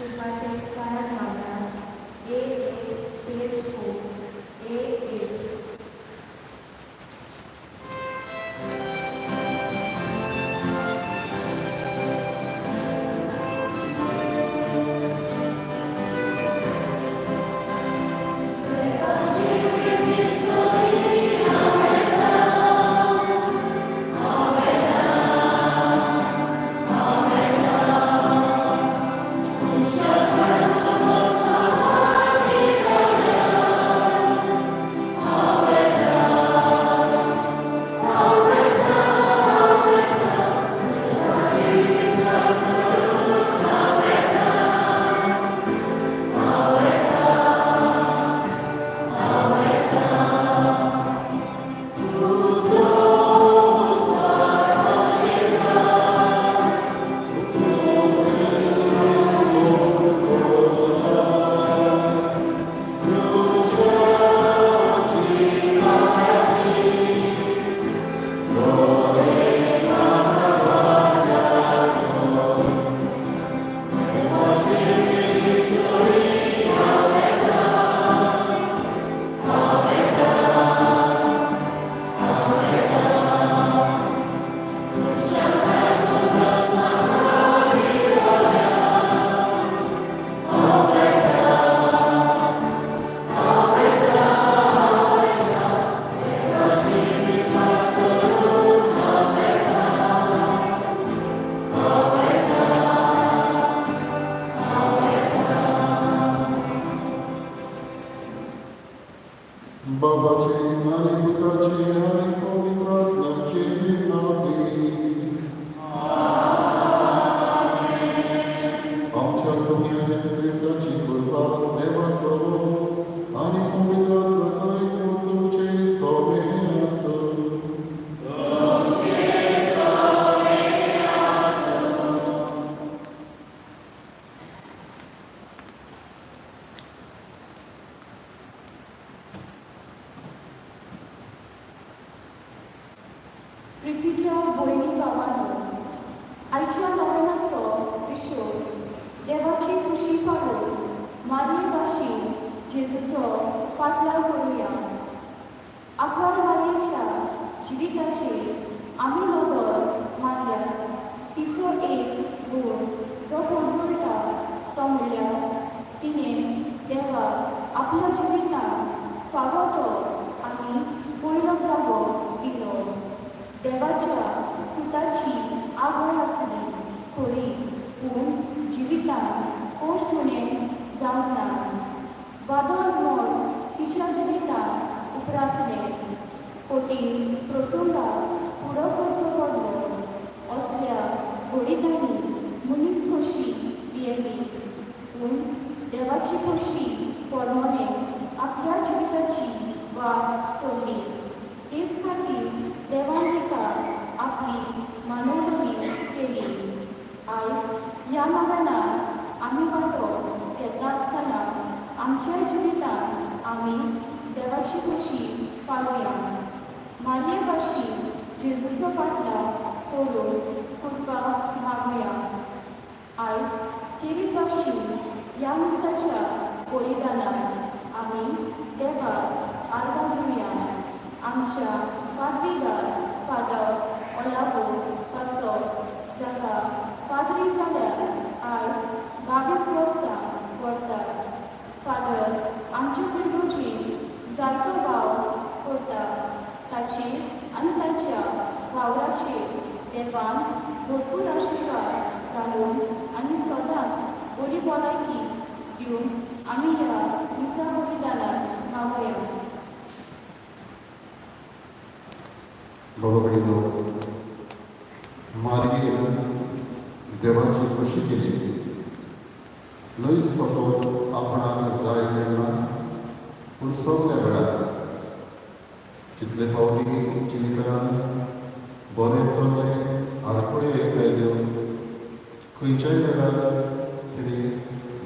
Kurbatik Karanmaya, A.A. PHO, A.A. बाबाचे आणि पुत्राचे आणि पवित्र आत्म्याचे नावे आमच्या सोन्याच्या ख्रिस्ताची कृपा देवाचो आणि पवित्र आत्म्याचो ऐकून तुमचे सोबे असो. प्रितीच्या भयणी भावांनो, आयच्या नव्यानाचो विशय देवाची खुशी पाळून मारये भाशेन जेजूचो पाटलाव करुया. आंकवार मारयेच्या जिविताचेर आमी नदर मारल्यार तिचो एक गूण जो पणसुलता तो म्हणल्यार तिणें देवाक आपल्या जिवितांत फावो तो आनी पयलो जागो दिलो. देवाच्या पुताची आवड आसली खरी, पूण जिवितांत कोश्ट म्हणें जावंक ना. वादळ मोड तिच्या जिवितांत उप्रासलें. कोटीन प्रसंगाक फुडो करचो पडलो. असल्या घडींनी मनीस खोशी येयली, पूण देवाची खोशी परमणे आपल्या जिविताची वाट चल्ली. तेच खातीर देवान तिका आपली मानवणी केली. आयज ह्या नव्यानात आमी वांटो घेतला आसतना आमच्या जिवितांत आमी देवाची खोशी पाळुया. मारये भाशेन जेजूचो पाटलाव करून कृपा मागुया. आयज केरी भाशेन ह्या मिसाच्या बलिदानाक आमी देवाक आर्गां दिवया. आमच्या पाद्रीगार फादर ओलावो पासो जाका पाद्री जाल्यार आयज 22 वर्सां करतात. फादर आमचे कुटुंबाचेर जायतो वाव करता. ताचेर आनी ताच्या वावराचेर देवान भरपूर आशिर्वाद घालून आनी सदांच बरी भलायकी दिवन आमी ह्या मिसा बलिदानाक मागुया. बाबा भयणीनो, मारयेन देवाची खोशी केली. न्हयच फकत आपणाक जाय तेन्ना, पूण सगल्या वेळार कितले फावटी जिवितांत बरें चल्लें आडखळ्यो आयल्यो, खंयच्याय वेळार तिणें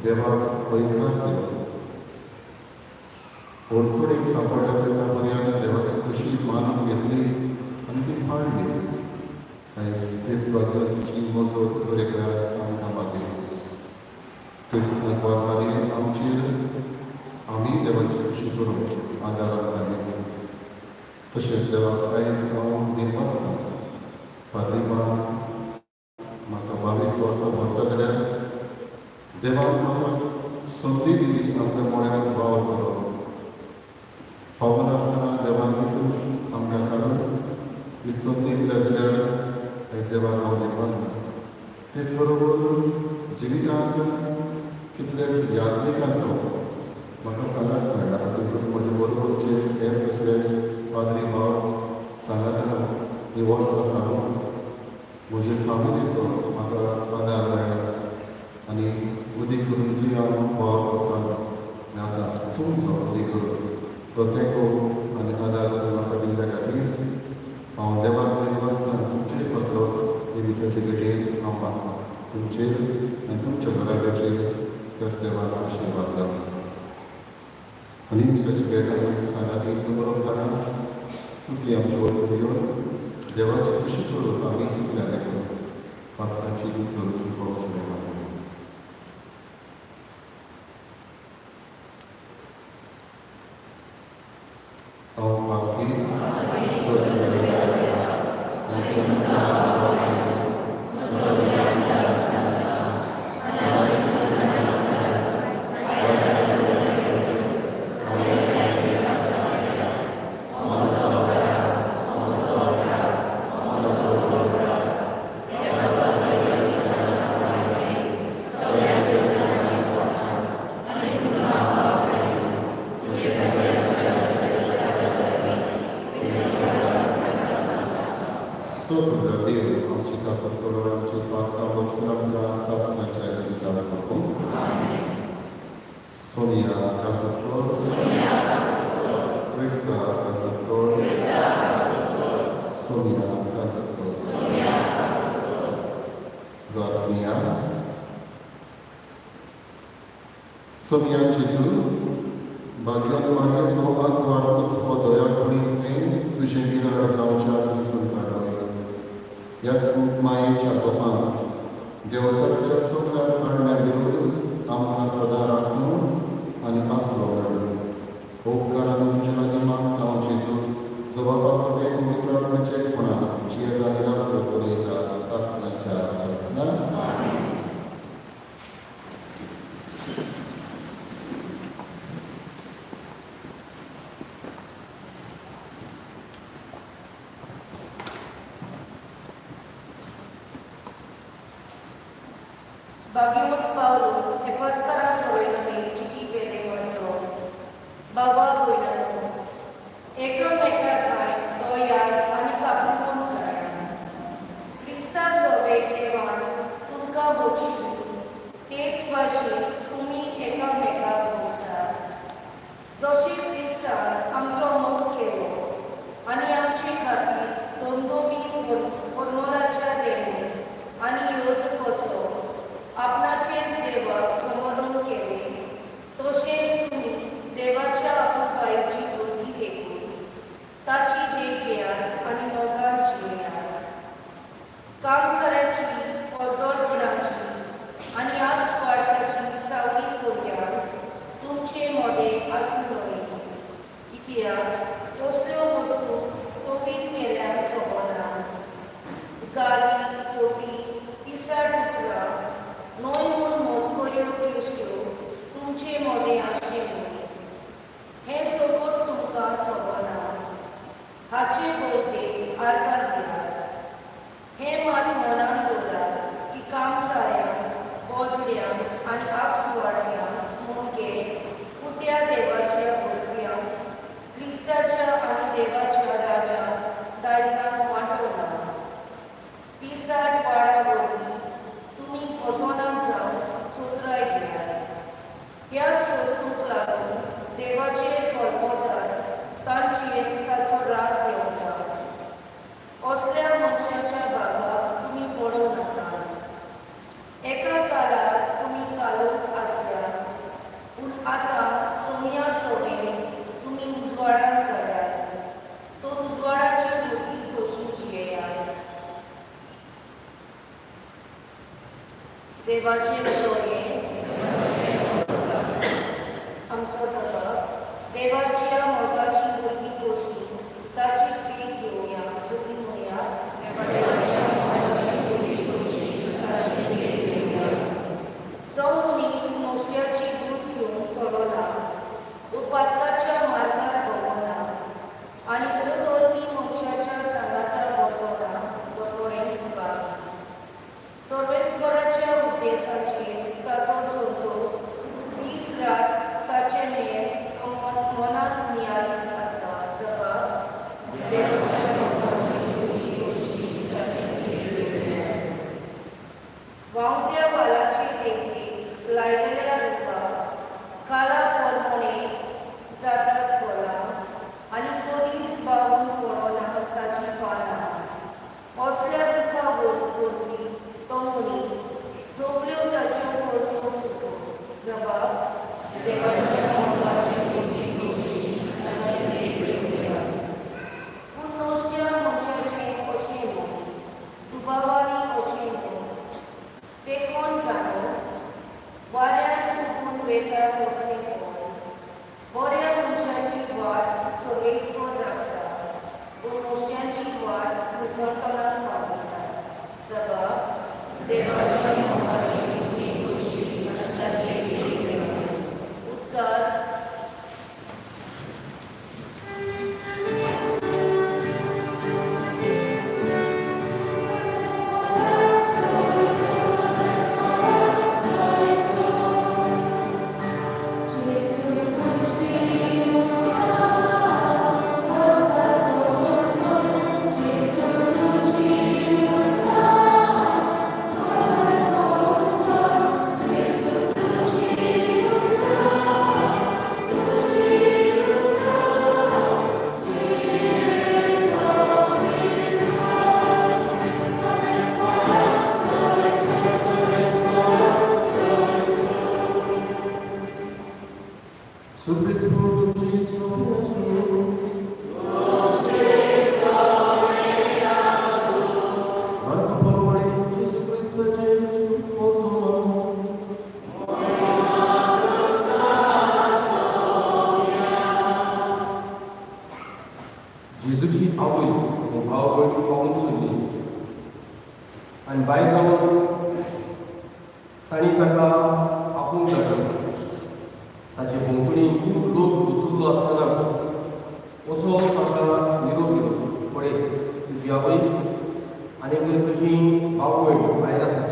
देवाक पैकार केलो. अडचणीक सांपडल्या तेन्ना पर्यंत देवाची खोशी मानून घेतली आनी ती पाळली. आयज तेच भाग्याची मजत दरेकल्याक आमकां मागली. क्रिस्तांक वारवारी आमचेर आमी देवाची खुशी करून आदाराक घाली. तशेंच देवाक आयज हांव निर्वासता फादरीपणान म्हाका 22 वर्सां भरता जाल्यार देवान म्हाका संदी दिली आपल्या मोळ्यांत वावर करप. फावो नासतना देवान वचून आमच्या काडून ही संदी दिल्या जाल्यार आयज देवाक हांव निर्वासता. तेच बरोबर जिवितांत कितलेच यात्रिकांचो म्हाका सांगात मेळटा. तितून म्हजे बरोबरचे हेर दुसरे पाद्री भाव सांगातना ही वर्सां सांगून म्हजे फामिलीचो म्हाका आदार मेळ्ळा आनी उदी करूनची हांव वावर करता आतां तुमचो उदी करून सो तेंको आनी आदार म्हाका दिल्ल्या खातीर हांव देवाक निर्वासता तुमचेर कसो हे दिसाचे घडयेक हांव मागता. तुमचेर आनी तुमच्या घराब्याचेर त्याच देवान आशिर्वाद जावं. आनी दिसाची भेट आमी सांगाती समोर चुकी आमचे वरवीं येवन देवाची खुशी करून आमी चुकल्या देखून पातकाची करूची पावस मेळटा. हांव पावकी Sonia Gesù, Bagyan Maria Akbar Spodoya Kurin, tuझे विरा जावच्या तुझून काढोय. याच मायेच्या गोपान देवसाच्या सुखार काढण्या विरोध आमकां सदा राखून आनी आसरो घडोवन. उपकारान तुझे लागीं मागता हांव जेजू, जो बापा सगळे पवित्र आत्म्याचे एकपणान जिये जालेला चलयता सासणाच्या सासणाक. Bagaimana Paulo, epaskarang soroyani, chiki pere manso, bawa boinano, ekam ekar doyas, anika pun sarana. Krista sobe devan, tunka bokshi, तेच भाषे तुम्ही एकामेका बोसा. जशी क्रिस्ता आमचो मोग केलो आणि आमची खातीर दोनदोबी पोरमोलाच्या देणे आणि योद कसो आपणाचेच देवाक समोरून केले, तशेंच तुम्ही देवाच्या आपुलबायेची बुद्धी देखून ताची देख घेयात आणि मोगान जियेयात. काम करायची पजळपणाची आणि आज स्वार्थाची सावली करुया तुमचे मोदे आसूं नये. कित्याक तसल्यो वस्तू पवीत केल्यार सोबना. गाली, पोटी, पिसाळ टुकरा, नोय म्हूण मस्कोऱ्यो केश्ट्यो तुमचे मोदे आसचे न्हय. हें सगळं तुमकां सोबना. हाचे बळगेक आर्गां दियात. हें मात मनान दवरात की कामसाऱ्यांक, बोजड्यांक आनी आपसवाड्यांक मुणगे पुट्या देवाच्या भोजप्यांक क्रिस्ताच्या आनी देवाच्या राजाक दायजांक वांटोना. पिसाट पाळा वरवीं तुमी फसवणाक जावन सुत्राय घेयात. ह्याच वस्तूंक लागून देवाचेर फळपतात तांचेर ताचो राग देंवता. असल्या मनशाच्या बागाक तुमी पडोव नाका. एका काळार तुमी कालोख आसल्यात, पूण आतां सोम्या सोबेन तुमी उजवाडांत जाल्यात. तो उजवाडाची वृत्ती कशी जियेयात. देवाचे दोळे मुखारपणे जातात फळां आनी मदींच बावून पडोना ताची पानां. असल्या दुखा वरपी तो मनीस सगल्यो ताच्यो कळयो सुटो. जबाब देवाच्या नांवाचे पूण नोसत्या मनशाचें अशें न्हू, दुबावांनी अशें न्हू. तें कोण जाणो? वाऱ्यान उडून वेता तसलें कोण. बऱ्या मनशाची वाट सगळेचवर राखता, पूण नोसत्यांची वाट मुसळटणान पावयता. जबाब देवाच्या नांवाचे उद्गार जेजूची आवय आनी भाव भयण पावून सोदली आनी भायर रावन तांणी ताका आपूण दाखयलें. ताचे भोंवतणी खूब लोक बसुल्लो आसतना असो ताका निरोप दिलो, पळय तुजी आवय आनी मागीर तुजी भाव भयण भायर आसा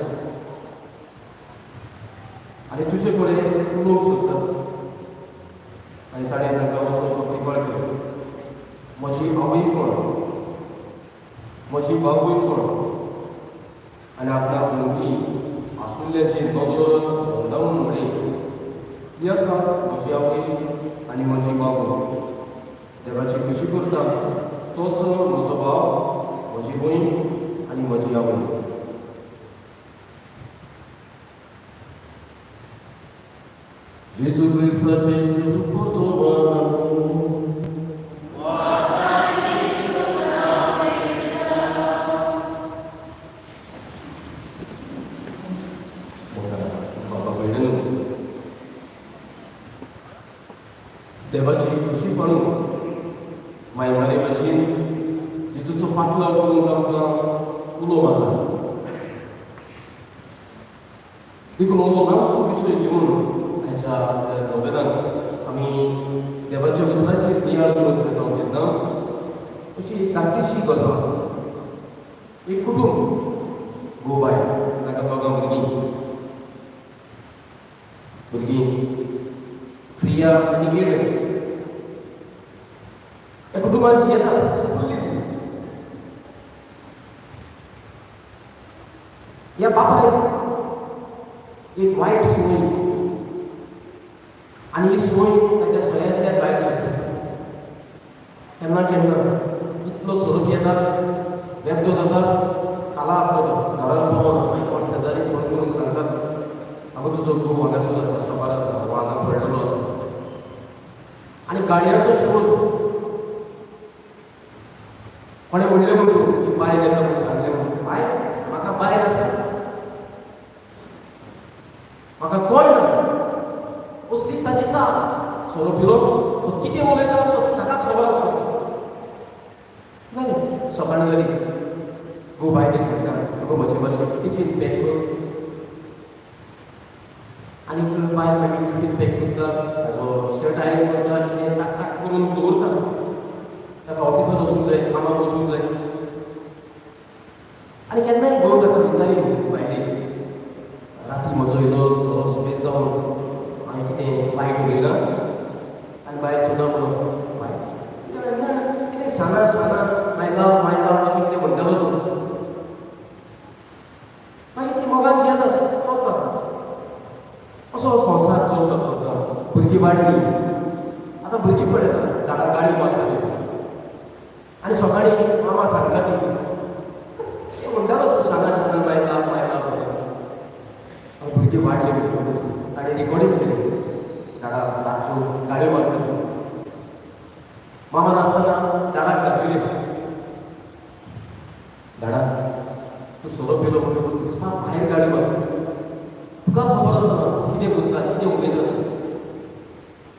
आनी तुजे कडेन उलोवंक सोदता. आनी ताणें ताका असो प्रतिपाळ केलो, म्हजी आवय कोण, म्हजी भाव भयण कोण. आनी आपल्या भोंवतणी आसुल्ल्याची नदर भोंवडावन म्हणली, ही आसा म्हजी आवय आनी म्हजी भाव भयण. देवाची खुशी करता तोच म्हजो भाव, म्हजी भयण आनी म्हजी आवय. जेजू क्रिस्ताचे सुख देवाची खुशी पळोवन मायमारे भाशेन जेजूचो फाटलो करून आमकां उलो मारता. देखून हो ल्हानसो विशय घेवन आयच्या नोवेलांत आमी देवाच्या उतराचेर नियाळ करत वयता तेन्ना अशी धाकटीशी गजाल. एक कुटूंब गोबाय, ताका दोगां भुरगीं फ्रिया आनी गेडन. ह्या कुटुंबांची येता सुपरली ह्या बापायक एक वायट संवय आनी ही संवय ताच्या सयांतल्यान भायर सरता. केन्ना केन्ना इतलो सोरोप येता, व्यक्त जाता, काला आपलो घरांत पावोन मागीर कोण शेजारी फोन करून सांगतात, आगो तुजो घोव हांगासर आसा, शॉपार आसा, हो हांगा पडलेलो आसा. आनी गाडयांचो शोध कोणें म्हणलें म्हणून तुजी बायल येता म्हणून सांगलें म्हणून, बाय म्हाका बायल आसा, म्हाका कोण ना. असली ताची चाल. सोरोप दिलो, तो कितें उलयता तो ताकाच खबर आसा. जालें, सकाळ जाली, गो बायलेक म्हणटा, आगो म्हजे भाशेन टिफीन पॅक कर. आनी बायल मागीर टिफीन पॅक करता, ताजो शर्ट आयरन करता, कितें टाक टाक करून दवरता. ताका ऑफिसांत वचूंक जाय, कामाक वचूंक जाय. आनी केन्नाय घोव ताका विचारी बायलेक, राती म्हजो इलो सोरो सुबेज जावन हांवें कितें वायट उलयलां. आनी बायल सुद्दां म्हणून बाय कितें सांगा सांगा, माय लव अशें कितें म्हणटालो तूं. मागीर ती मोगान येता चलता. असो संवसार चलता चलता भुरगीं वाडली, आता भुरगीं पळयता झाडां गाळयो मारताली आनी सकाळी मामा सांगताली ते म्हणटालो तूं शाना शाना मायला मायला भुरगीं वाडली म्हणून ताणें रिकॉर्डिंग केली झाडां रातच्यो गाळयो मारताली मामा नासतना झाडाक दाखयली झाडा तूं सोरो पेलो म्हणून दिसता भायर गाळयो मारता तुका खबर आसना कितें बोलता कितें उलयता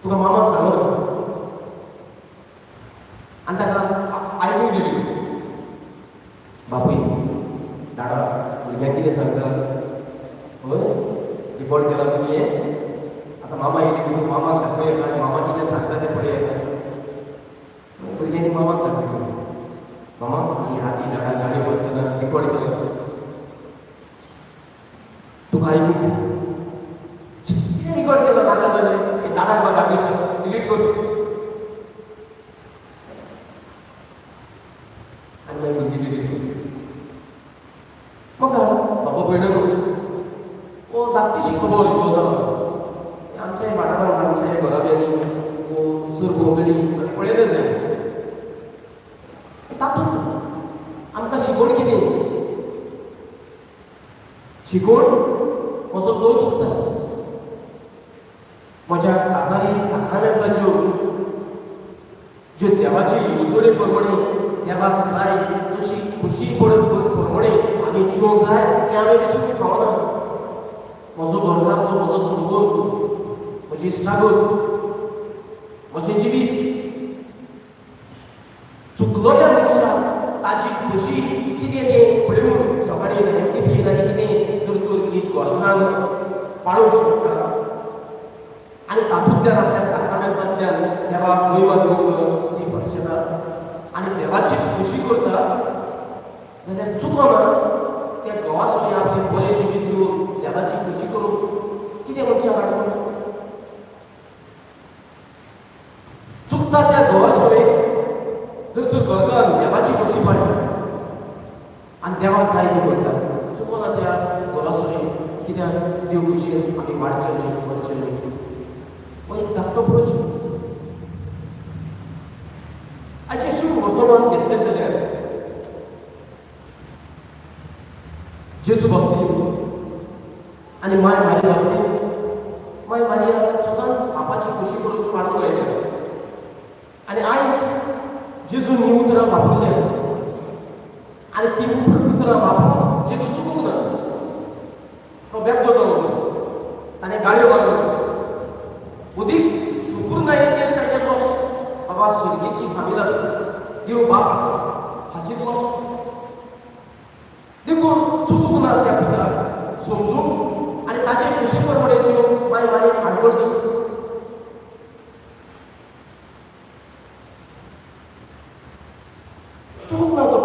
तुका मामा सांगलो आनी ताका आयकूंक दिली बापूय दाडा भुरग्यांक कितें सांगता हय रिकॉर्ड केला तुमी आतां मामा येयली म्हणून मामाक दाखय आनी मामा कितें सांगता तें पळय भुरग्यांनी मामाक दाखयलें मामा ही हाती दाडा गाडयो मारतना रिकॉर्ड केलें तुका आयकूंक कितें रिकॉर्ड केलो नाका जालें दाडाक म्हाका दाखयशा डिलीट कर आनी मागीर भुरगीं डिलीट केली म्हाका बाबा पळयलो ओ धाकटीशी खबर ह्यो जालो आमच्या वाठारांत आमच्या घराब्यांनी वो सुरभोंगडी पळयलें जाय तातूंत आमकां शिकवण कितें शिकवण म्हजो गोल चुकता म्हज्या काजारी साक्रामेंताच्यो ज्यो देवाची उजोडे प्रमाणे देवाक जाय तशी खुशी पडत प्रमाणे आमी जिवंक जाय हें आमी दिसूंक फावना म्हजो घरदार म्हजो सुरगोल म्हजी इश्टागत म्हजें जिवीत चुकलो त्या मनशाक ताची खुशी कितें तें पळोवन सकाळी ताणें टिफीन आनी कितें तर तर एक घरकान्न पाळूंक शकता आनी तातूंतल्यान आपल्या साक्रामेंतांतल्यान देवाक महिमा दिवंक ती वर्शता आनी देवाचीच खुशी करता जाल्यार चुकना त्या घोवा सगळें आपलें बरें जिवीत जिवन देवाची खुशी करूंक कितें मनशाक हाडून चुकता त्या घोवा सगळें जर तूं घरकान्न देवाची खुशी पाडटा आनी देवाक जाय ती करता चुकना त्या घोवा सगळें कित्याक देव खुशयेन आमी वाडचे न्ही चलचे न्ही हो एक धाकटो प्रश्न आयचे शुभ वर्तमान घेतले जाल्यार जेजू बाबतींत आनी माय मारिया बाबतींत माय मारिया सदांच बापाची खुशी करून पाडून आयल्या आनी आयज जेजून ही उतरां वापरल्या आनी ती उतरां वापरून जेजू चुकूंक ना तो बेगदो जालो ताणें गाडयो मारल्यो उदीक सुपूर्णायेचेर ताचें लक्ष बाबा सुरगेची फामील आसा देव बाप आसा हाचेर लक्ष देखून चुकूंक ना त्या पुताक समजून आनी ताचे खुशी प्रमाणे जिवन माय मायेक हाडवड दसून चुकूंक ना तो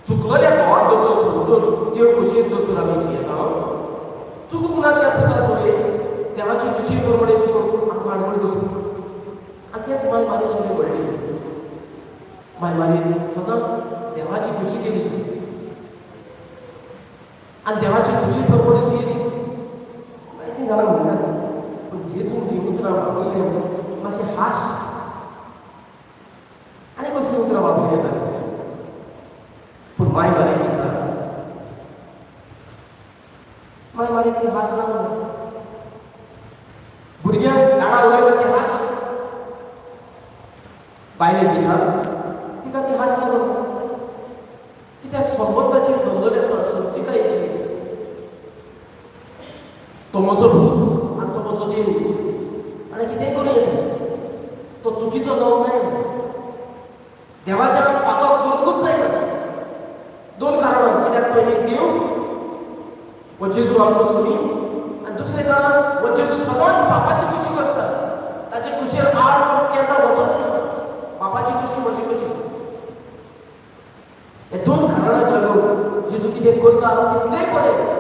चुकलेल्या घोवाक जर तो समजून देव खुशयेन जर तर आमी जियेता चुकूंक ना त्या पुता सगळें देवाची खुशी प्रमाणे जिवन आमकां हाडवड दसून आनी तेंच माय मारी सगळें घडलें माय मारीन सदांच देवाची खुशी केली आनी देवाची खुशी प्रमाणे जियेली जायतीं जाणां म्हणटात पूण जेजून जीं उतरां वापरलें मातशें हाश आनी कसलीं उतरां वापरूं येता पूण माय मारेक विचार माय मारेक ती हाश लागना भुरग्यांक लाडा उलयता ती हाश बायलेक विचार तिका ती हाश लागना कित्याक संबंदाचेर बंदोन आसा सच्चिकायेची तो म्हजो भूत आनी तो म्हजो देव आनी कितेंय करूं तो चुकीचो जावंक जायना देवाच्या पातक करूंकूच जायना दोन कारणां कित्याक तो एक देव हो जेजू आमचो सुनी आनी दुसरें कारण हो जेजू सदांच बापाची खुशी करता ताचे खुशेर आड करून केन्ना वचोच ना बापाची खुशी म्हजी खुशी हे दोन कारणांक लागून जेजू कितें करता तितलेंय बरें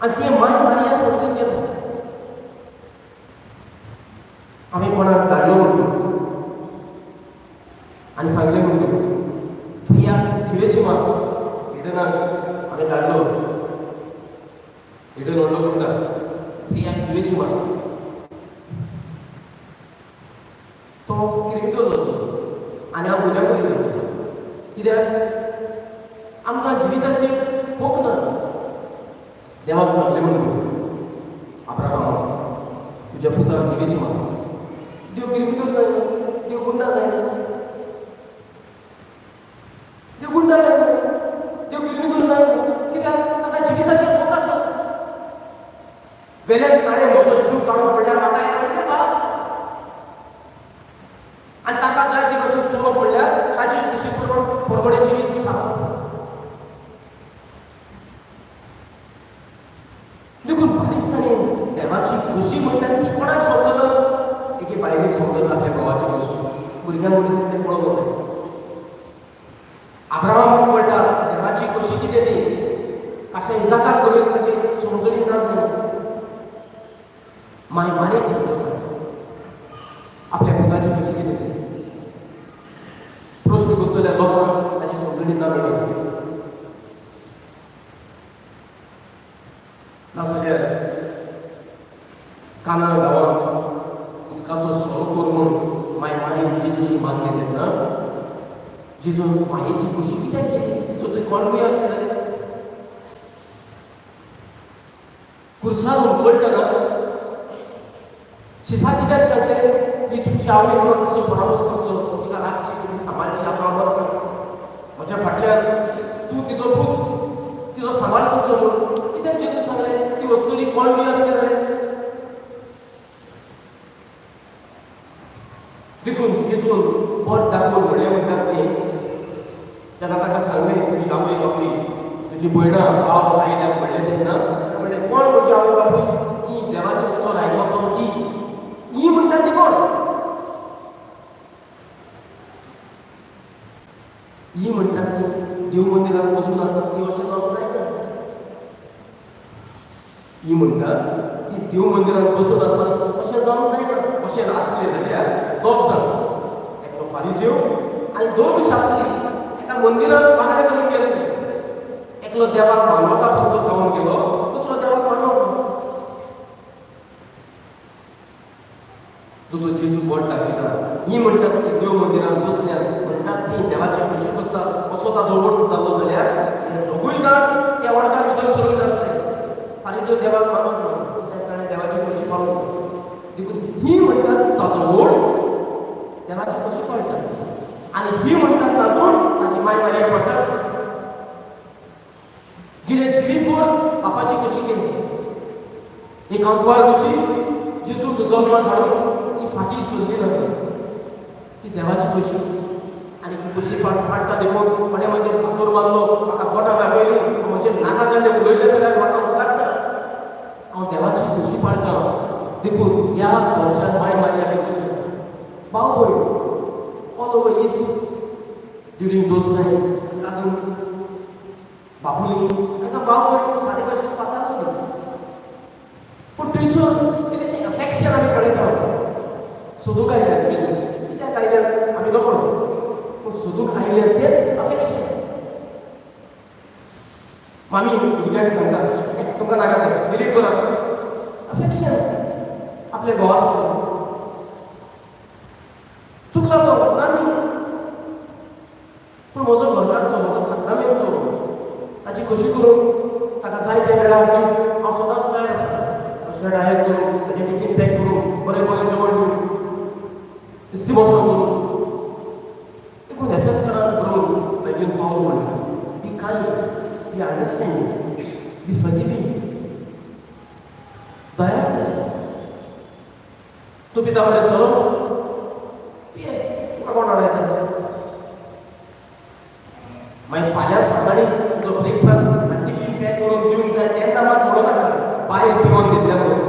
आनी ती माय मारिया समजून घेता आमी कोणाक धाडलो आनी सांगलें म्हणून फ्रिया जिवेशिमा हिडनाक हांवें धाडलो हिडन व्हडलो म्हणटा फ्रियाक जिवेशिमा उद्या कधी जाता कित्याक आमकां जिविताचे खोक ना. देवाक सांगलें म्हणून अब्राहम तुज्या पुताक जिवीस मार. देव किरमिटूर जायना, देव गुंडा जायना, देव गुंडा जायना, देव किरमिटूर जायना. कित्याक ताका जिविताचे खोक आसा. वेल्यान ताणें म्हजो जीव काडून पडल्यार म्हाका येता तें बाप. आनी ताका जाय ते भशेन चलो पडल्यार ताची खुशी परमणे जिवीत सांग. देखून बारीकसाणेन देवाची खुशी म्हणटात ती कोणाक समजना. एके बायलेक समजना आपल्या घोवाची खुशी, भुरग्यांक म्हणून तें पळोवंक जाय. अब्राहमाक कळटा देवाची खुशी कितें ती. अशें इजाकाक करून ताचे समजून ना जाय. मायेक समजता आपल्या पुताची खुशी कितें ती. प्रश्न करतल्या लोकांक ताची समजून ना मेळटा. नाजाल्यार कानार गांवांत उदकाचो सोरो कर म्हूण मायेक जेजूची मागणी तेन्ना जेजून मायेची खुशी कित्याक केली सो थंय कोणूय आसतलें. खुर्सार उलगडटना शिसा कित्याक सांगलें की तुमची आवय म्हणून तुजो परामर्श करचो, तिका लागची, तुमी सांबाळची. आतां म्हज्या फाटल्यान तूं तिजो पूत तिजो सांबाळ करचो म्हणून कित्याक जेजून सांगलें. ती वस्तूनी कोण बी आसलें जाल्यार देखून जेजून बोट दाखोवन म्हणलें म्हणटात न्ही तेन्ना ताका सांगलें तुजी आवय बापूय तुजी भयणां भाव आयल्याक म्हणलें तेन्ना म्हणलें कोण म्हजी आवय बापूय. ही देवाचे पुतो आयलो तो ती. ही म्हणटात ती कोण. ही म्हणटात ती देव मंदिरांत बसून आसा ती अशें जावंक जायना. ही म्हणटात ती देव मंदिरांत बसून आसा अशें जावंक जायना. अशें आसलें जाल्यार दोग जाण एकलो फारिजेव आनी दोन शास्त्री एका मंदिरांत वांगडा करून गेले. एकलो देवाक मानवता पुरतो जावन गेलो, दुसरो देवाक मानवता. जो जेजू बोट दाखयता ही म्हणटात ती देव मंदिरांत बसल्यार म्हणटात ती देवाची खुशी करता असो ताजो वड जालो जाल्यार हे दोगूय जाण त्या वडका भितर सरूंक जाय आसले. फारीजेव देवाक मानत ना ताणें देवाची खुशी पावली. देखून ही म्हणटात ताजो वड देवाची खुशी पावता आनी ही म्हणटात तातूंत ताची माय मारयेक पडटाच. जिणें जिवीतभर बापाची खुशी केली. एक अंकवार खुशी जेजूक जल्माक हाडून ती फाटी सोडली ना ती देवाची खुशी. आनी ती खुशी पाडटा देखून कोणें म्हजेर फातर मारलो म्हाका बोटां दाखयली म्हजें नाका जालें उलयलें जाल्यार म्हाका उपकारता. हांव देवाची खुशी पाळटा. देखून ह्या घरच्यान माय मारया खुशी भाव भयण all over east during those times cousins बाबुली ताका भाव भयण सारे भाशेन पाचारलो. पूण थंयसर इल्लेशें अफेक्शन आमी पळयता. सोदूक आयल्यात जेजू कित्याक आयल्यात आमी नकळो पूण सोदूक आयल्यात तेच अफेक्शन. मामी भुरग्यांक सांगता तुमकां नाका डिलीट करात. अफेक्शन आपल्या घोवास चुकला तो नानी पूण म्हजो घरकार तो म्हजो संग्रामीक तो ताची खुशी करून ताका जाय त्या वेळार हांव सदांच तयार आसा. तशें डायर करून ताचें टिफीन पॅक करून बरें बरें जेवण दिवन इस्ती बसो करून देखून एफएसकारान बरोवन बेगीन पावलो म्हणटा बी कायंड बी अंडरस्टँडींग बी फॉरगिविंग. दया जाय. तूं पिता बरें सरो तुका कोण अडयता. मागीर फाल्यां सकाळीं तुजो ब्रेकफास्ट आनी टिफीन पॅक करून दिवंक जाय तेन्ना मात म्हणूं नाका बायल पिवन दितलें म्हणून.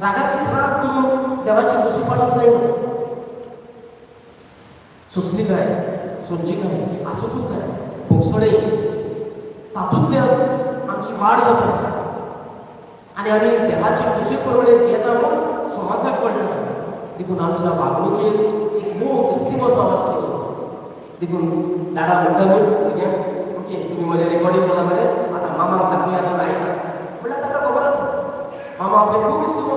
रागाची राग करून देवाची खुशी पाळप जायना. सोंसणीकाय सोंजीकाय आसूंकूच जाय. भोगसोडे तातूंतल्यान आमची वाड जाता आनी आमी देवाची खुशी प्रमाणे जियेता म्हूण समाजाक कळटा. देखून आमच्या वागणुकेन एक मोग इस्ती बसप आसची. देखून दादा म्हणटा न्हू भुरग्यांक ओके तुमी म्हजें रेकॉर्डींग केलां मरे आतां मामाक दाखोवया तो आयकता म्हणल्यार ताका खबर आसा मामा आपलें खूब इस्ती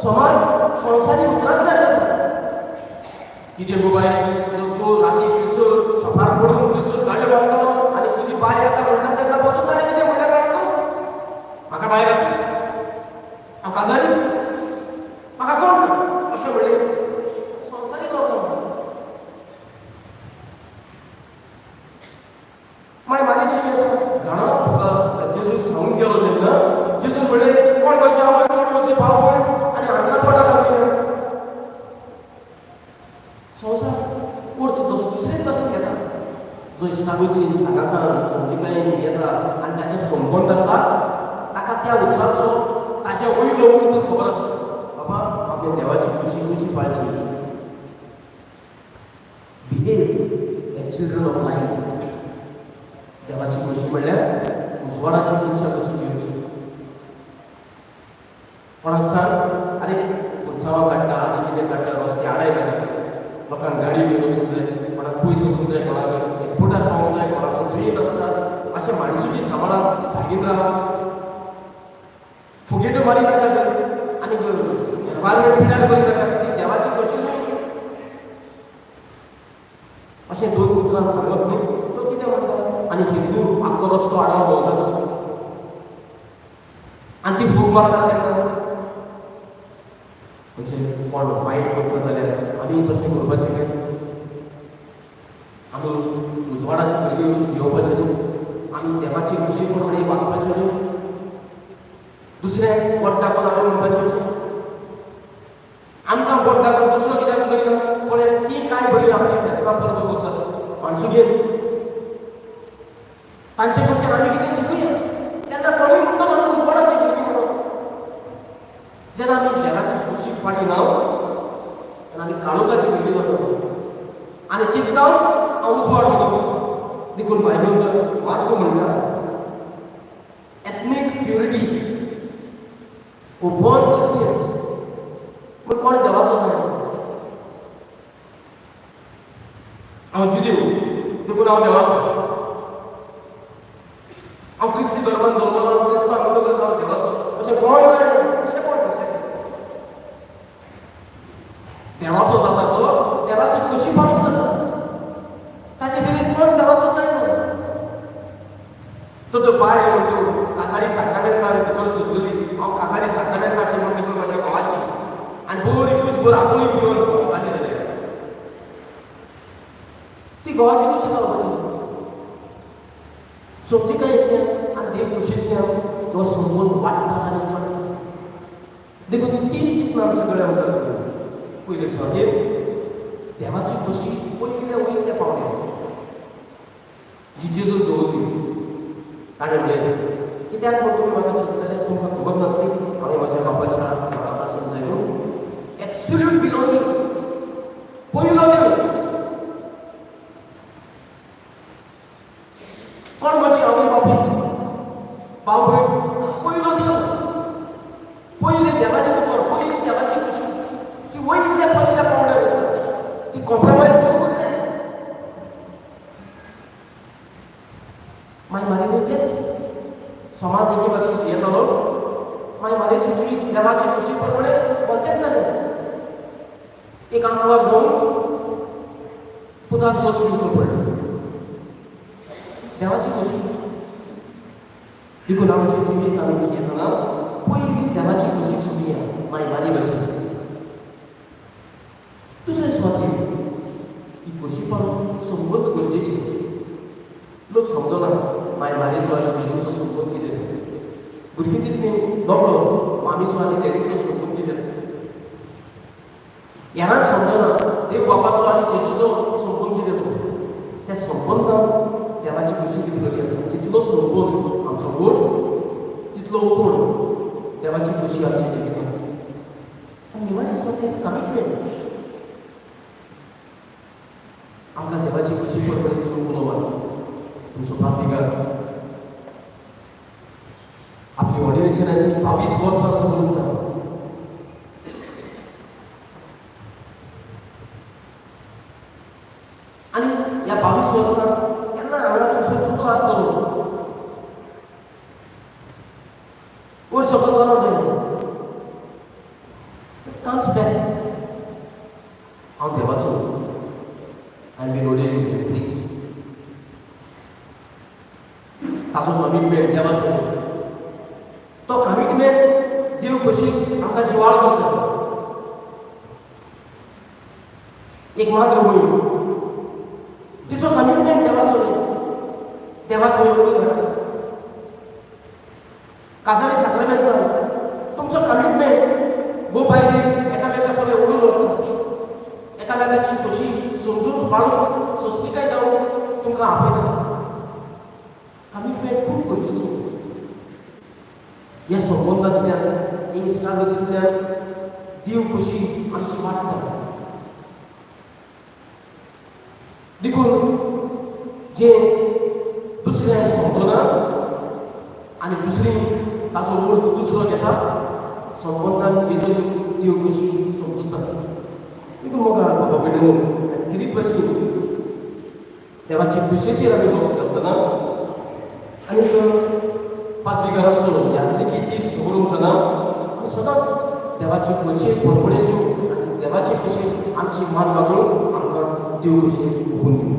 समाज संसारी उतरांतल्यान जाता कितें गो बाय तुजो तूं राती पिसून सफार पडून पिसून गाडयो बांदतलो आनी तुजी बाय येता म्हणटा तेन्ना बसून ताणें कितें म्हणलें जाणा तूं म्हाका बायल आसा हांव काजारी म्हाका कोण ना अशें म्हणलें संसारी लोक मागीर म्हाजी घाणो तुका जेजूक सांगून गेलो तेन्ना जेजून म्हणलें कोण म्हजे आवय कोण म्हजे भाव म्हण आनी हांगा पडा लागले संवसार उरतो दुसरेच भाशेन घेता जो इश्टागतीन सांगातान समजिकायेन येता आनी ताचे संबंद आसा ताका त्या उतराचो ताचे वयलो उर्त खबर आसा बाबा आपल्या देवाची खुशी खुशी पाळची behave as children of light देवाची खुशी म्हणल्यार उजवाडाची खुशी कशी जिवची कोणाक सांग अरे उत्सवाक काडटा आनी कितें काडटा रस्ते आडाय काडटा लोकांक गाडी घेवन वचूंक जाय कोणाक पयस वचूंक जाय कोणाक एअरपोर्टार पावूंक जाय कोणाचो दुयेंत आसता अशें माणसुची सांबाळान सागीत रावप फुगेट्यो मारी नाका आनी एनवायरमेंट पिड्यार करी नाका ती देवाची कशी अशें दोन उतरां सांगप न्ही तो कितें म्हणटा आनी हिंदू आख्खो रस्तो आडावन भोंवता आनी ती फूग मारता तेन्ना म्हणजे कोण वायट करता जाल्यार आमी तशें करपाचें काय आमी उजवाडाची भुरगीं अशीं जेवपाचें न्हू आमी देवाची खुशी प्रमाणे वागपाचें न्हू दुसऱ्याक वोट दाखोवन आमी म्हणपाचें अशें आमकां वोट दाखोवन दुसरो कित्याक उलयना पळय ती कांय बरी आपली फेस्तां परबो करतात माणसुगेर तांचे कडच्यान आमी कितें शिकुया तेन्ना कोणूय म्हणटा आमी उजवाडाची भुरगीं म्हणून जेन्ना आमी देवाची खुशी पाळिना तेन्ना आमी काळोखाची भुरगीं जाता आनी चिंतता हांव उजवाड म्हणून देखून बायबल वाक्य म्हणटा एथनीक प्युरिटी वो बॉर्न क्रिस्टियन्स पूण कोण देवाचो जाय हांव जुदेव देखून हांव देवाचो हांव क्रिस्ती धर्मान जल्मलो हांव क्रिस्तांव म्हणटकच हांव देवाचो अशें कोण जाय अशें कोण देवाचो जाता तो देवाची खुशी पाळून जाता ताचे विरीत कोण देवाचो जायना तो बाय म्हणटा काजारी साखरामेंतान भितर सुचली हांव काजारी साखरामेंताची म्हण भितर म्हाज्या घोवाची आनी बरी कुसभर आपुणूय पिवन भोंवताली जाल्यार ती घोवाची कशी जावपाची समजी काय इतलें आनी देव खुशेंतल्यान तो संबंद वाडटा आनी चडटा देखून तीन चिंतनां आमचे कडेन उरतात पयले स्वादेव देवाची खुशी पयल्या वयल्या पावल्या जी जेजून दवरली ताणें म्हणलें कित्याक म्हूण तुमी म्हाका सोदतले तुमकां खबर नासली हांवें म्हाज्या बापाच्या घरांत समजयलो एब्सोल्यूट बिलॉंगींग पयलो देव कोण म्हजी आवय बापूय भाव भयण पयलो देव पयले देवाचे उतर पयली देवाची खुशी ती वयल्या पयल्या पावण्यार वता ती कॉम्प्रोमायज करूंक जाय मागीर मागीर तेच समाज एके भाशेन जियेतालो मागीर मागीर जिवीत देवाची खुशी प्रमाणे बदलेत जालें एक आंगवार जावन पुताक जोत दिवचो पडलो देवाची खुशी देखून आमचें जिवीत आमी जियेतना पयली देवाची खुशी सोदुया मागीर मागीर भाशेन दुसरें स्वाती ही खुशी पाळून संबंद गरजेचे लोक समजना मागीर मागीचो आनी जेजूचो संबंद कितें भुरगीं तितली दोगलो मामीचो आनी डॅडीचो संबंद कितें हेरांक समजना देव बापाचो आनी जेजूचो संबंद कितें तो त्या संबंदान देवाची खुशी कितें बरी आसा जितलो संबंद आमचो गोड तितलो उगड देवाची खुशी आमच्या जिवितांत आनी निमाणे स्वाती कमिटमेंट आमकां देवाची खुशी परबरी जीव उलोवप तुमचो बापिकार आपली ऑर्डिनेशनाची 22 वर्सां सुरू आनी ह्या 22 वर्सांत केन्ना हांगा तुमचो चुकलो आसतलो वयर सकयल जावंक जाय comes back. हांव देवाचो आनी वी रोडे इन दिस प्लेस. ताजो कमिटमेंट देवा सोबत. तो कमिटमेंट देव कशी आमकां जिवाळ करता. एक मात्र भयण तिचो कमिटमेंट देवा सोबत देवा सोबत उडी मारता. काजारी साक्रामेंटान तुमचो कमिटमेंट गो बाय एकामेका सगळे उडून वता. एकामेकाची खुशी समजून पाळून सोस्तिकाय जावन तुमकां आपयता. कमिटमेंट खूब गरजेचो. ह्या संबंधांतल्यान इश्टागतींतल्यान देव खुशी आमची वाडटा. देखून जे दुसऱ्या समजना आनी दुसरी ताजो अर्थ दुसरो घेता संबंधांत भितर देव कशी समजूता. देखून म्हाका बाबा बेडून आयज कितें भशेन देवाची खुशेचेर आमी लक्ष घालतना आनीक पाद्रीकारांचो ह्या दीस सोडून वतना आमी सदांच देवाची खुशी परपडेच्यो आनी देवाची खुशी आमची मान वागळून आमकां देव खुशी भोगून दिवं.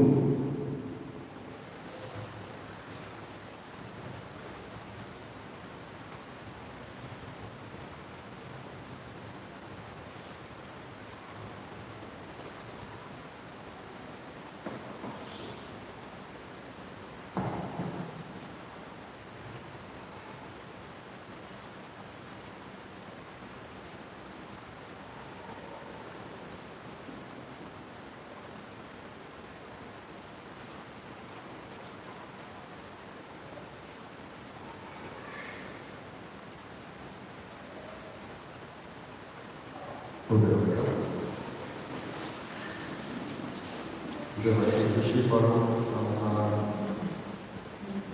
देवाची खुशी पाळून आमकां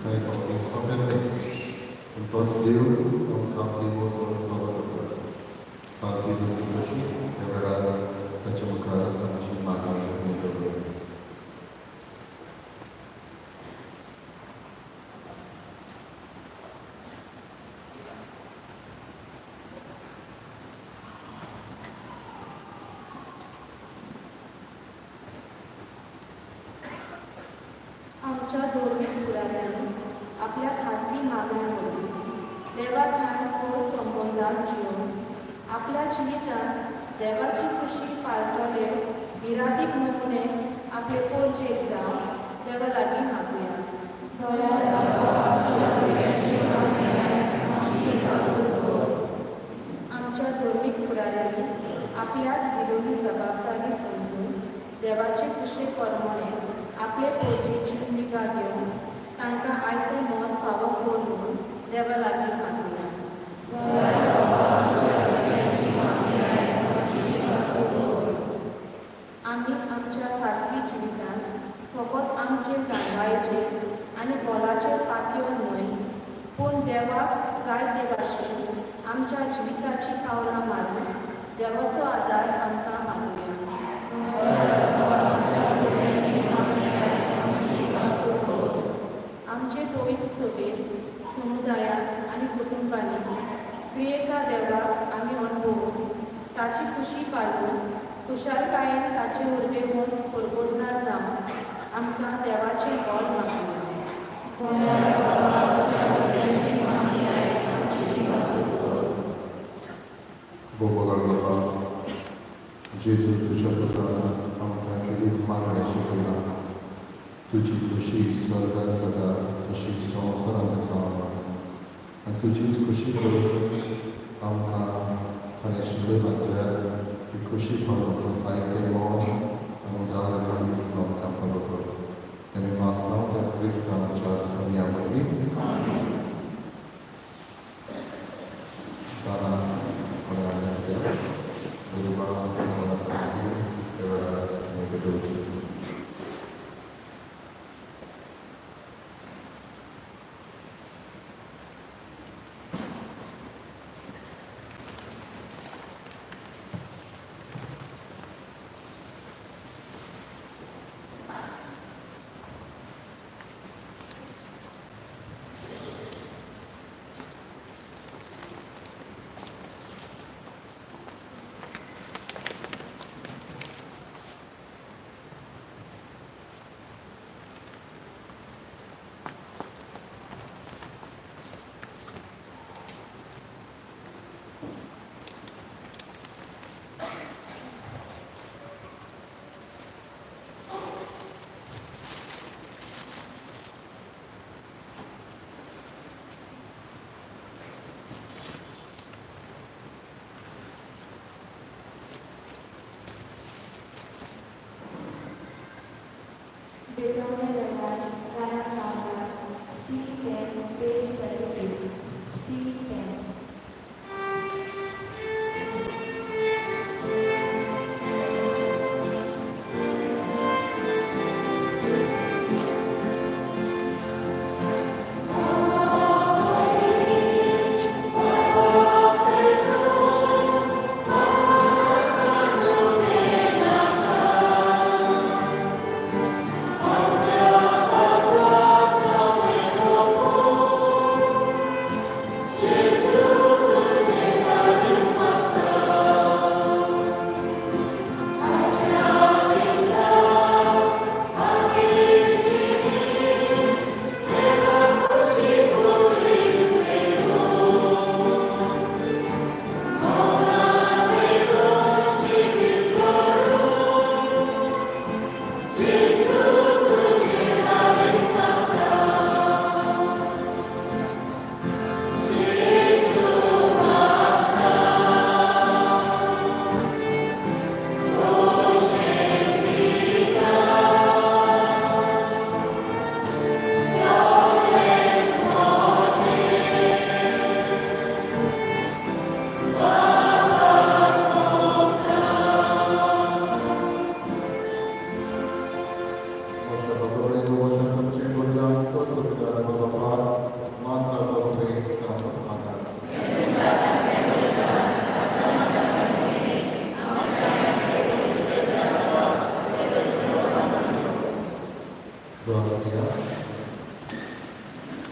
कांय फावटी सोंपें जाता. पूण तोच देव आमकां आपली वचून फॉलो करता. सारकी देवाची खुशी ह्या वेळार ताचे मुखार आमची मागणी करता. आमच्या धर्मीक फुडाऱ्यांनी आपल्या खासगी मागण्या करून देवाखाण खोल संबंदात जिवन आपल्या जिवितांत देवाची खुशी पाळटले विरातीक नमुने आपले पोरचेक जावं देवा लागीं मागुया. आमच्या धर्मीक फुडाऱ्यांनी आपल्याक दिलोली जबाबदारी समजून देवाचे खुशे परमणे आपले पोरचेची निगा घेवन तांकां आयतें मोल फावो करून देवा लागीं मागुया. आमी आमच्या खासगी जिवितांत फकत आमचे जाणवायेचेर आनी बोलाचेर पातयो न्हय पूण देवाक जाय ते भाशेन आमच्या जिविताची पावलां मारून देवाचो आदार आमकां मागुया. आमचे पवित्र सभेत समुदायात आनी कुटुंबांनी क्रियेका देवाक आमी अणभवून ताची खुशी पाळून खुशालकायेन ताचे उर्बेवर परगोडणार जावन आमकां देवाचें बळ मागुया. बोबोगाळ बाबा जेजू तुज्या पुत्रान आमकां कितें मागणें शिकयला. तुजी खुशी स्वर्गांत जाता तशी संवसारांत आसा. आनी तुजीच खुशी करून आमकां थोडे शिवे वाचल्यार ती खुशी पाळून आयतें मोल आनी उदार दिसलो आमकां फालो कर. आनी मागता त्याच क्रिस्तांवाच्या सोन्या वरवीं पेटवणे व्यवहार रानात लावला C10 page 32 C10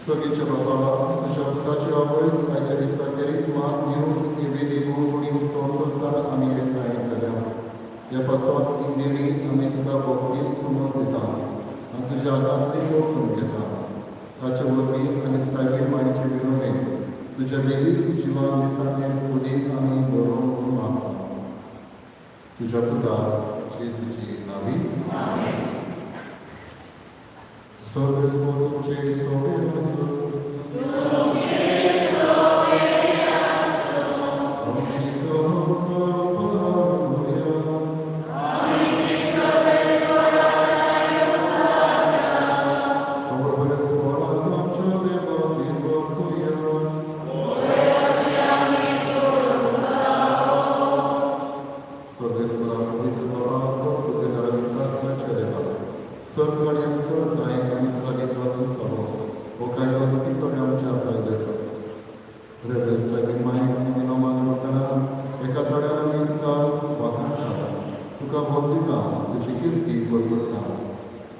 Słowiecie Baba, żądacie oboje, dajcie wysokie ma miłów i wybiegł unił sądu sam, a mi jedna jest zadam. Ja pasot i mieli, a mi chyba Bogiem sumą pytam. A tu żadam tylko pytam. Tacie łowi, a nie staje majcie wielone. Tu żadeli, dziwa wysanie spódni, a mi dorą umata. Tu żabuda, Jezu ci nawi. Sorry, słowo, czy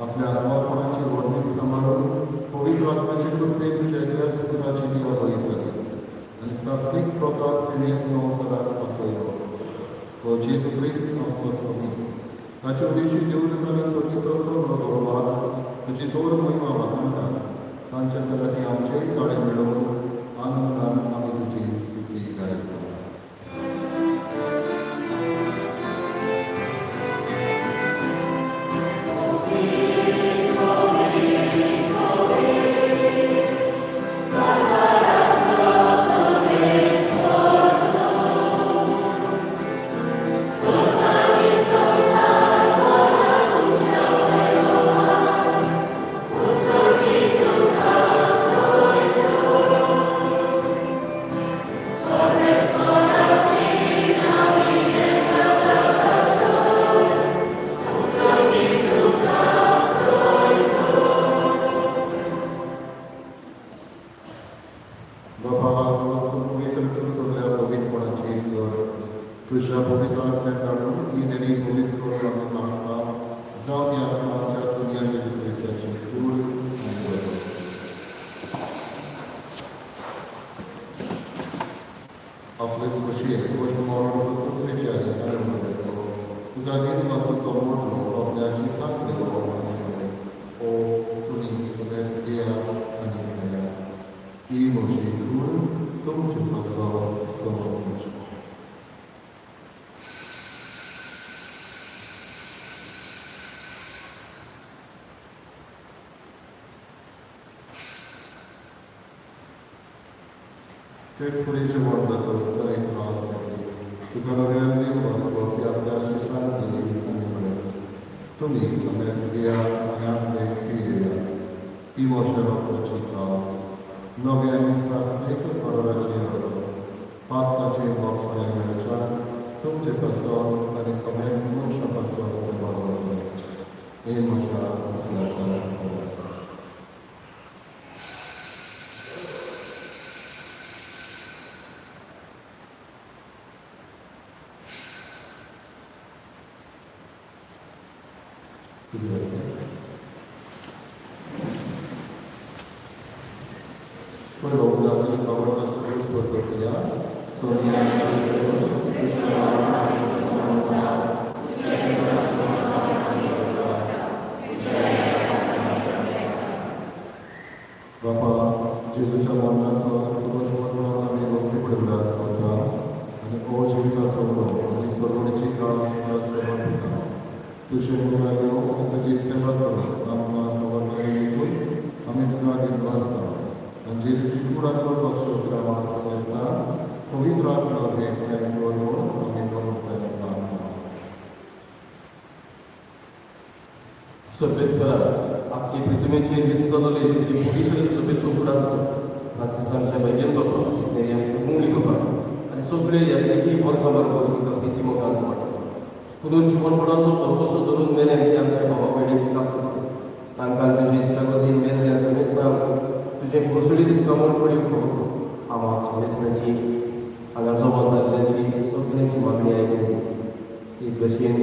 आपल्या आत्मापणाची वर्णित सांभाळून पवित्र आत्म्याचे कृपे तुझ्या सुखाची दिवा बळी झाली आणि शास्त्रीक प्रकाश तिने संवसारात दाखवलो तो जेजू ख्रिस्त आमचो स्वामी ताचे उद्देशी देऊन आणि स्वतीचो सगळो गौरव तुझी दोर महिमा वाचणार तांच्या सगळ्यांनी आमचेही ताळे मिळवून आनंदान आम्ही तुझी स्तुती गायतो. तुझ्या पवित्र आत्म्याकडून येणारी पवित्र मागता जाऊन या आत्माच्या सूर्याच्या दिवसाची धूळ आपले कशी गोष्ट मरण सुखतेची आहे तुझ्या दिन पासून तो मोठलो आपल्याशी सांगलेलो ओ तुम्ही सगळ्यास द्या आणि ही मोठी धूळ तुमची समोर तेच पुरेचे वर्धात सैन त्रास घेतले तुका नव्याने वाचलो की आपल्याशी सांगली आणि म्हणत तुम्ही समस्या आपले क्रियेला ही वर्षा रोगाची कास नवे आनी सासणेक करोडाची हरो पात्राचे मोक्षणे मेळच्या तुमचे पासून आनी सगळ्या मोक्षा पासून ते बरोबर हे म्हज्या इतिहासांत Poi ho dato il lavoro da solo per quotidiano, बाबा जेजूच्या मरणाचो तुझ मरणाचा मी भक्ती पडला होता आणि ओ जीविताचो आणि सर्वणीची कास समर्पिता तुझे मुला देव आणि तुझी सेवा करून आमकां सवर्ण येऊन आम्ही तुका दिन वाचता आणि जेजूची कुडाको बसो क्रमांक आसा पवित्र आत्मा भेट करून आम्ही करून सर्वेस्परा आपली पृथ्वीचे दिसतले तुझी पवित्र सभेचो उगडास फ्रांसिसांच्या बैगेन बाबा नेरियांचे मुंगली बाबा आणि सगळे यात्रेकी वर्गा बरोबर तुका प्रिती मोगान वाटता पुनर जीवनपणाचो पर्पसो धरून मेरेन ती आमच्या भावा भयणीची कापता तांकां तुजी इश्टागतीन मेरल्या समेस्तांक तुझे घोसळीत कमळपडी खबर आवाज समेस्तांची हांगा जमा जाल्ल्याची सगळ्यांची मागणी आयकली एक भशेन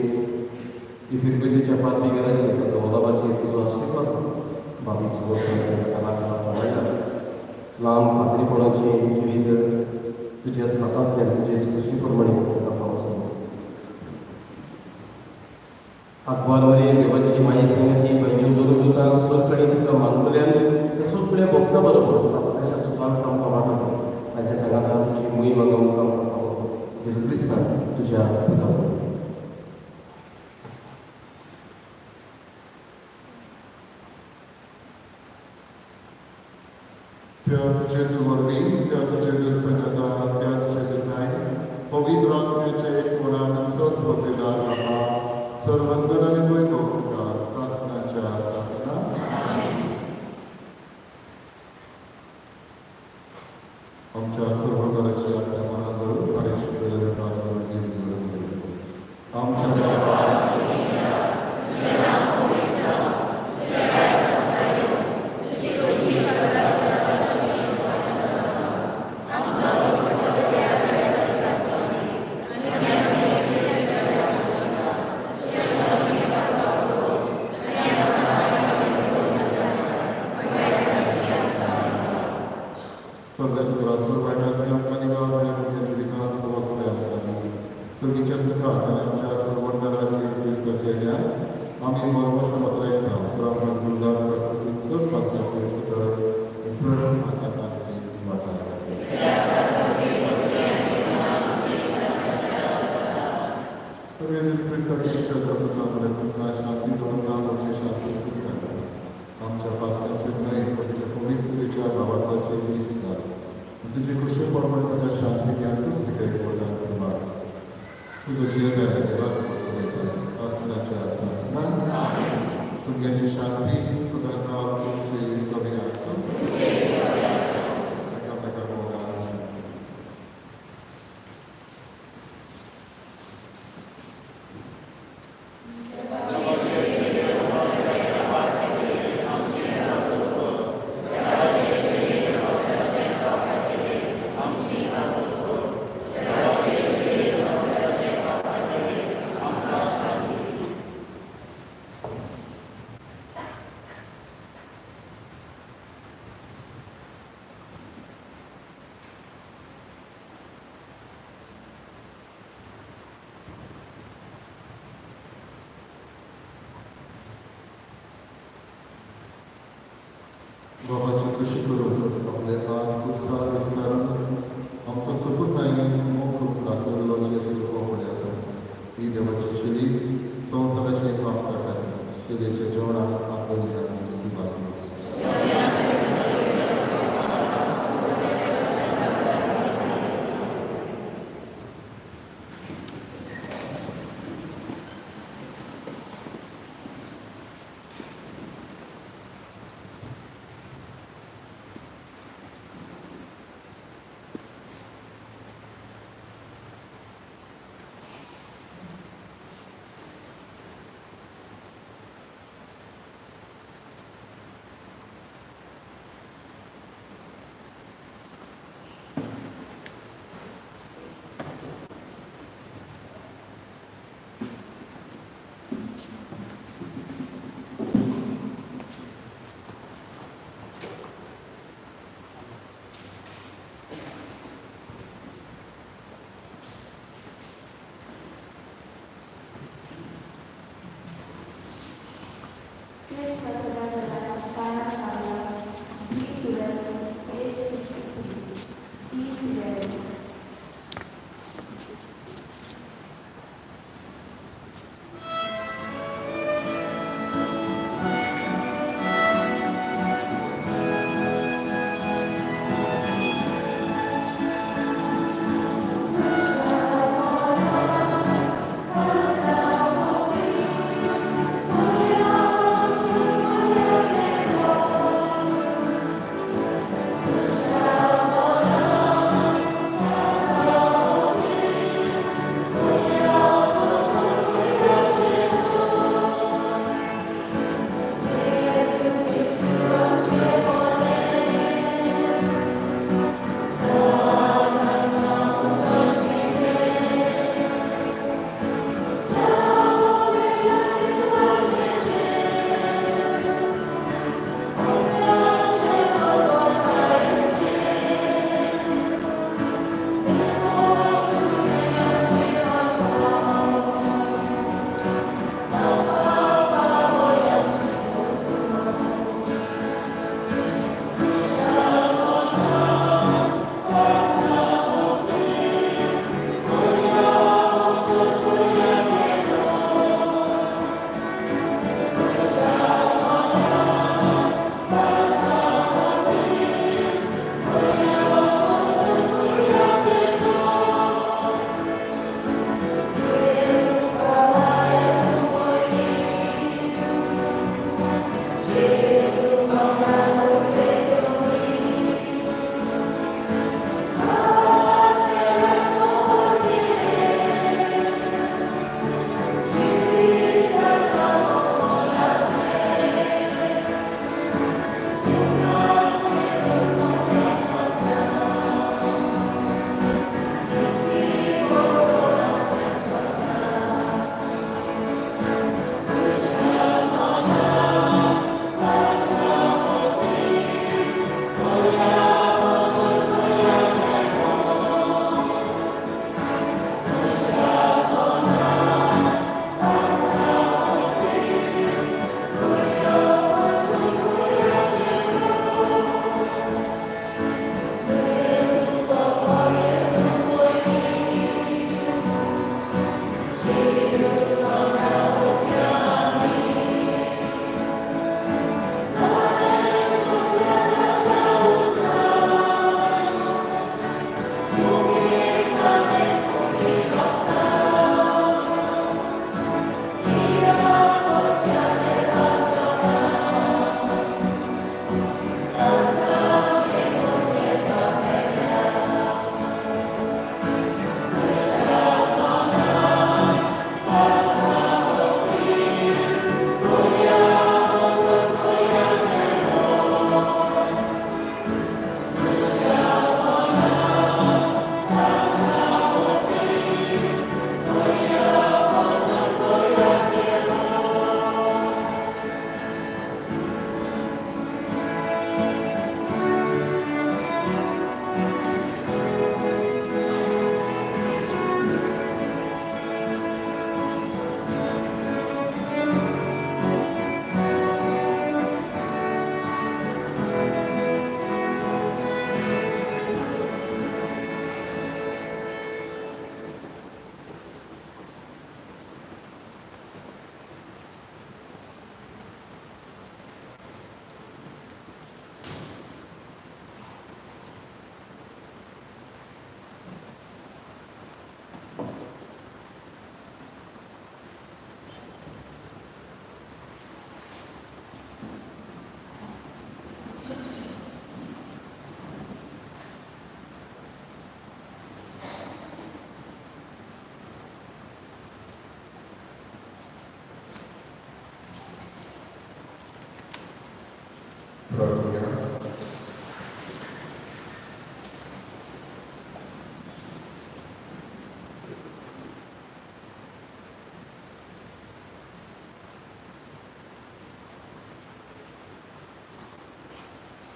ही फिरगजेच्या पातळीगराची वलाबाची तुझो आशिर्वाद 22 वर्सांच्या कालांत सांगता लांब पातळीपणाचे जिवीत तुझ्याच हातांतल्यान तुजेच कशी प्रमाणे पावस अखबारवरील देवाची माई संगती बहिणी दोन सरकडे तुका मानतल्यान त्या सगळ्या भक्ता बरोबर शास्त्राच्या सुखांत आमकां वाटप ताच्या सांगाता तुजी मोहीम आमकां जेजू क्रिस्तान तुज्या पुता त्याच जेजू वरवीं त्याच जेजू संगता त्याच जेजूकाय पवित्र आत्म्याचे एकवटान सत भक्तीदार आहा सर्वंदन आनी वैभव तुका सासणाच्या सासना आमच्या सर्व घराची आपल्या मनाजवळ कार्यक्षेत्र प्रार्थना घेऊन आमच्या बाबाची कृषी करून आपले आत उत्साह विस्तारून आमचो सपूत नाही मोग दाखवलेलो सुरू आसा ही देवाची शिरी संवसाराचे काम करतात शिरेच्या जेवणाक आपली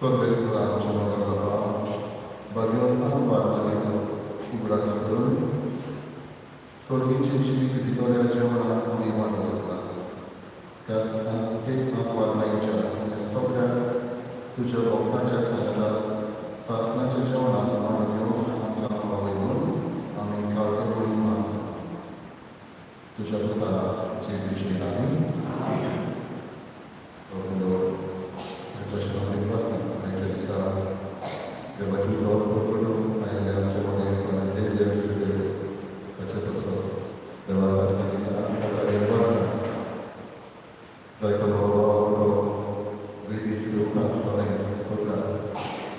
स्वर्गेश्वराच्या नगराला भगवंतान वारमारीचो उगडास करून स्वर्गीचे जीवित दिलेल्या जेवणात आम्ही मान घेतला. तेच वारमाईच्या सगळ्या तुझ्या भक्तांच्या संगतात सासनाच्या जेवणात मान घेऊन आमकां पावय म्हणून आम्ही काळजी मानतो. तुझ्या पुताचे विषय नाही देवाची जबाब करून आयले आमच्यामध्ये कोणाचे देव सगळे त्याच्यात असो देवाला जायतो बाबा वेदी शिवकात सगळे होता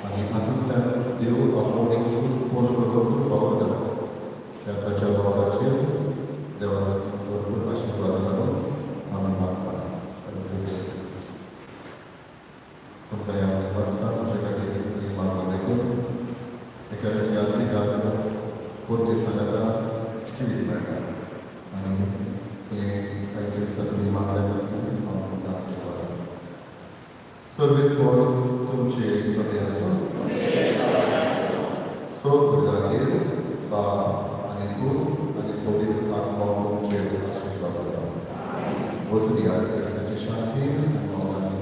आणि हातूंतल्यान देव आपूण एक कोण करून वावरता त्याच्या बाबाचे देवाला भरपूर आशीर्वाद लागून आनंद मानता. तुमकां ह्या वाचता अशें खातीर मागून देखून एका यात्रिकाक कोण दिसांता जिवीत मेळटा आनी हे कांयचे दिसा तुमी मागल्या खातीर हांव तुमकां आशीर्वाद. सर्वीस फॉर तुमचे सगळे आसूं सो भुरग्यांचेर बाप आनी दूध आनी पवित्र आत्मा तुमचेर आशीर्वाद करूं. वचून ह्या क्रिस्ताची शांती आनी मोगाची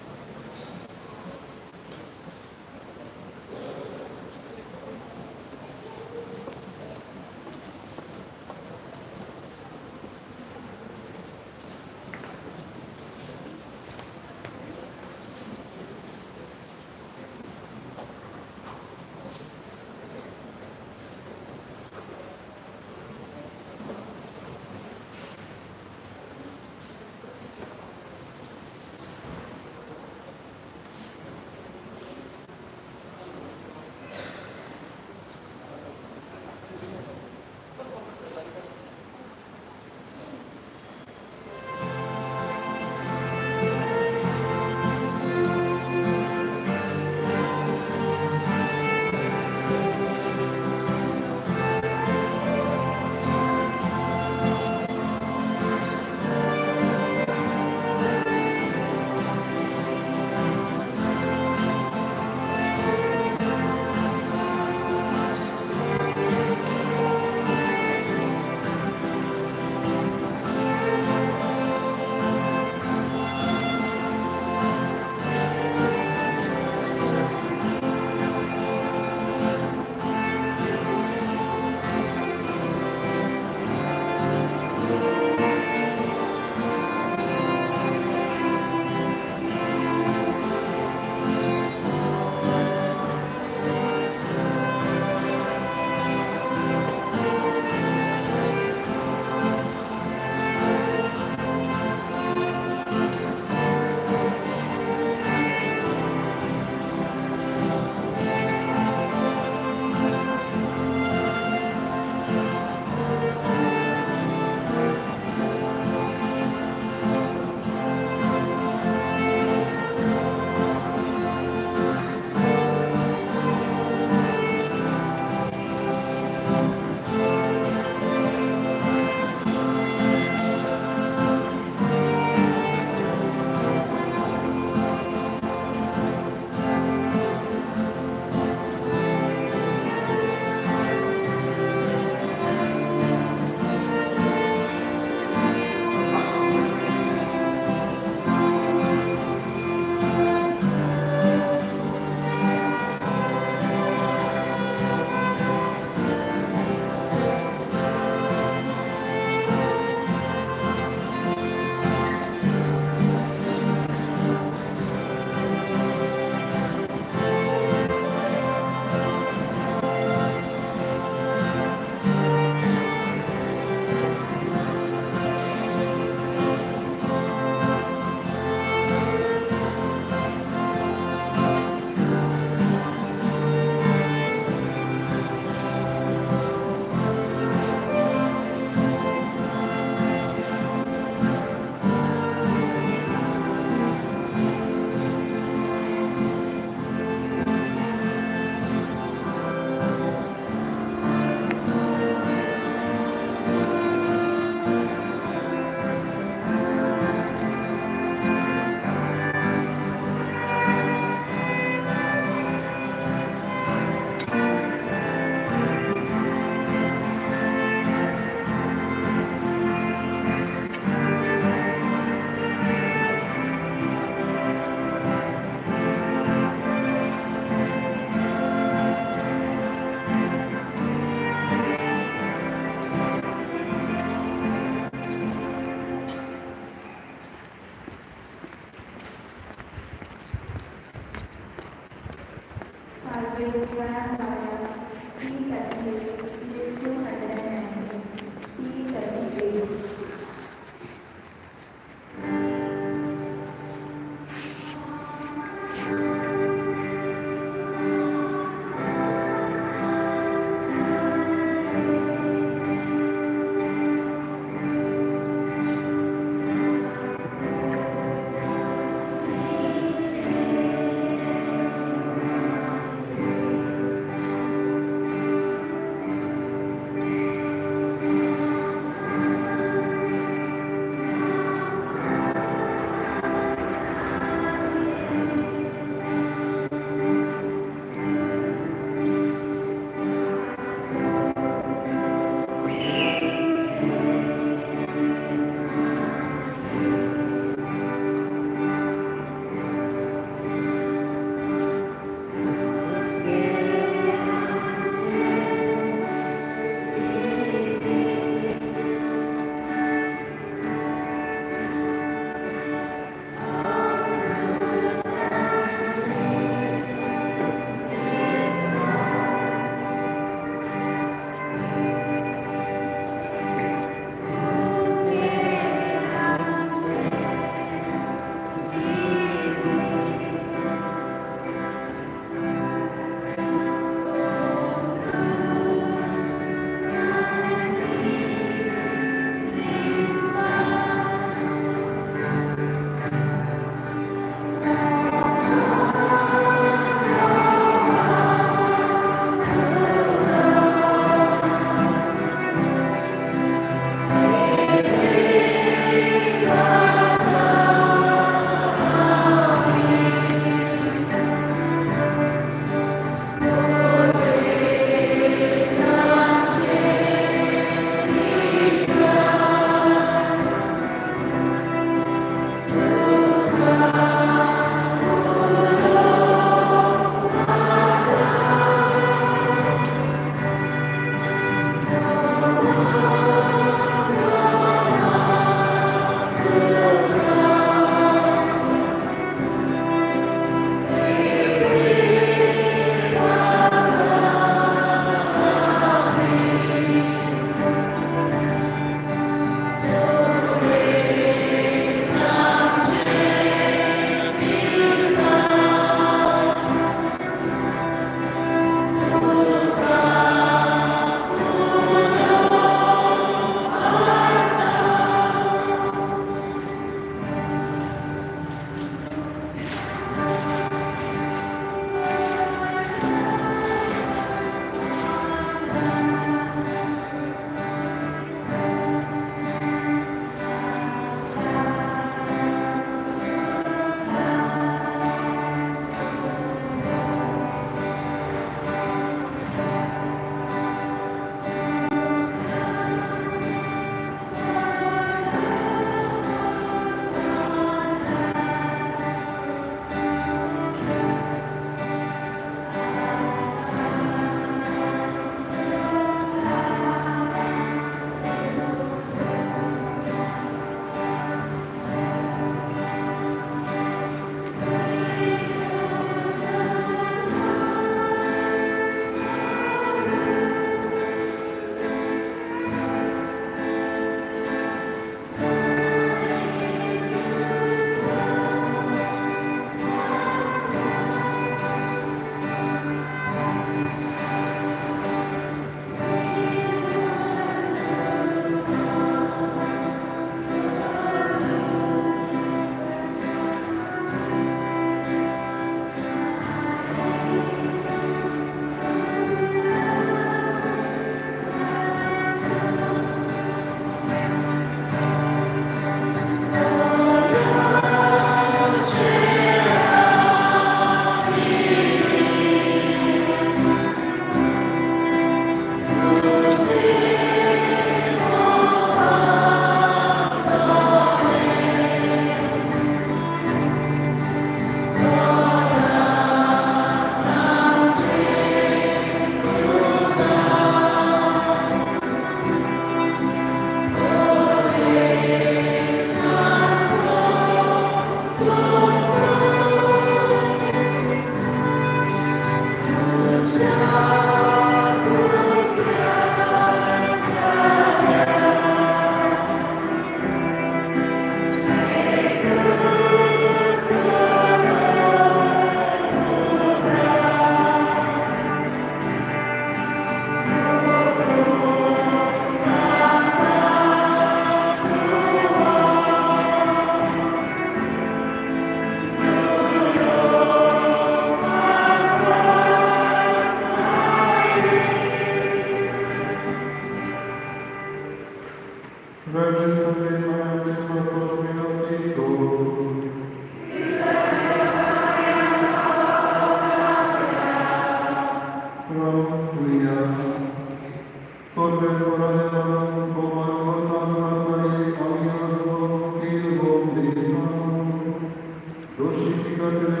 केले